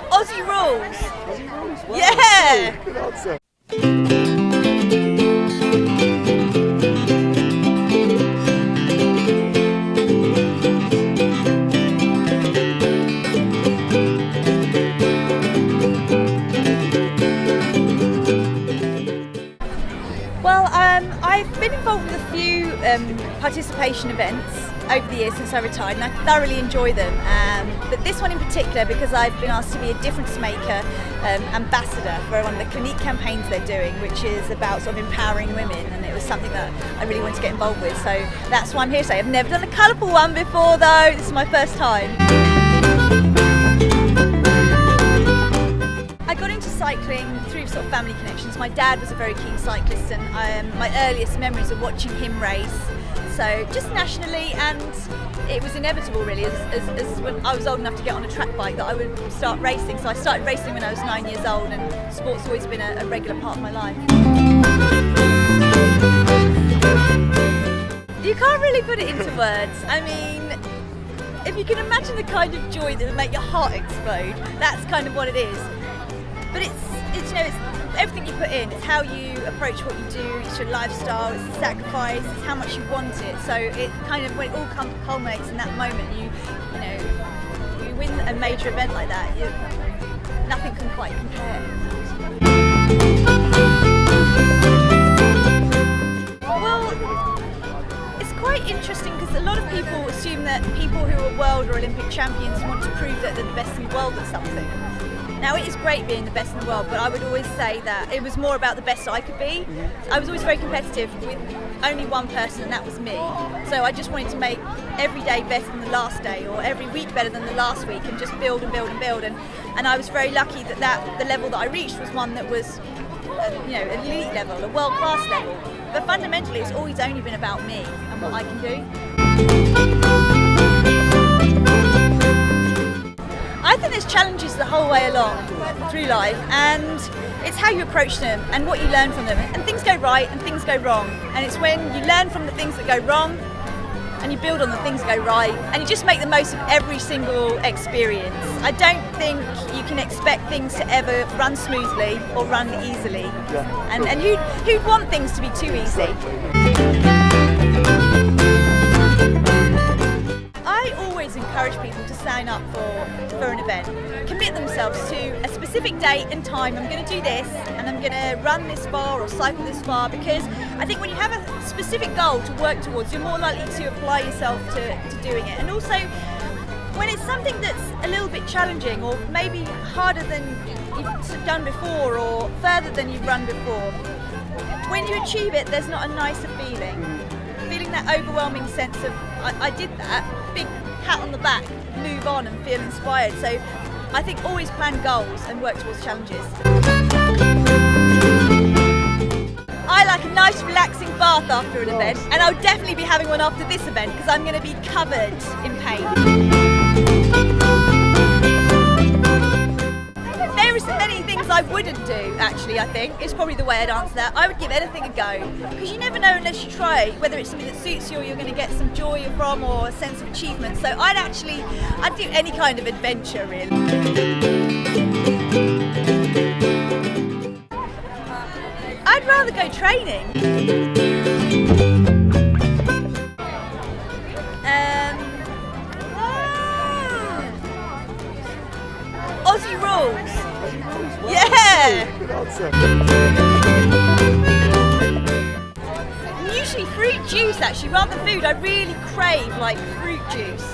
Aussie rules. Aussie rules? Wow, Yeah. Good answer. Well, I've been involved with a few participation events over the years since I retired, and I thoroughly enjoy them. But this one in particular, because I've been asked to be a difference maker ambassador for one of the Clinique campaigns they're doing, which is about sort of empowering women, and it was something that I really wanted to get involved with. So that's why I'm here today. I've never done a colourful one before though, this is my first time. I got into cycling through sort of family connections. My dad was a very keen cyclist, and my earliest memories are watching him race. So just nationally, and it was inevitable really, as when I was old enough to get on a track bike, that I would start racing. So I started racing when I was 9 years old, and sport's always been a regular part of my life. You can't really put it into words. I mean, if you can imagine the kind of joy that would make your heart explode, that's kind of what it is. But it's you know, it's everything you put in. It's how you approach what you do. It's your lifestyle. It's the sacrifice. It's how much you want it. So it kind of, when it all culminates in that moment, you win a major event like that. Nothing can quite compare. Well, it's quite interesting because a lot of people assume that people who are world or Olympic champions want to prove that they're the best in the world at something. Now, it is great being the best in the world, but I would always say that it was more about the best I could be. I was always very competitive with only one person, and that was me. So I just wanted to make every day better than the last day, or every week better than the last week, and just build and build and build. And I was very lucky that the level that I reached was one that was, an elite level, a world-class level. But fundamentally, it's always only been about me and what I can do. I think there's challenges the whole way along through life, and it's how you approach them and what you learn from them. And things go right and things go wrong, and it's when you learn from the things that go wrong and you build on the things that go right, and you just make the most of every single experience. I don't think you can expect things to ever run smoothly or run easily. Yeah, and who'd want things to be too easy? I always encourage people to sign up for an event, commit themselves to a specific date and time. I'm going to do this, and I'm going to run this far or cycle this far, because I think when you have a specific goal to work towards, you're more likely to apply yourself to doing it. And also, when it's something that's a little bit challenging, or maybe harder than you've done before, or further than you've run before, when you achieve it, there's not a nicer feeling. Feeling that overwhelming sense of, I did that, big pat on the back, move on and feel inspired. So I think always plan goals and work towards challenges. I like a nice relaxing bath after an event, and I'll definitely be having one after this event because I'm going to be covered in pain. There are so many things I wouldn't do, actually, I think. It's probably the way I'd answer that. I would give anything a go, because you never know unless you try, whether it's something that suits you or you're going to get some joy from or a sense of achievement. So I'd do any kind of adventure, really. I'd rather go training. Aussie rules. Wow, Yeah. Good answer. Usually fruit juice, actually, rather than food. I really crave like fruit juice.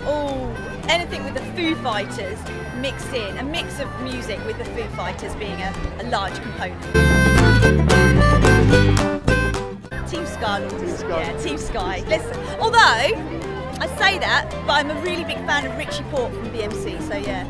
Oh, anything with the Foo Fighters mixed in. A mix of music with the Foo Fighters being a large component. Team Sky. Yeah, Team Sky. Listen, although I say that, but I'm a really big fan of Richie Port from BMC, so yeah.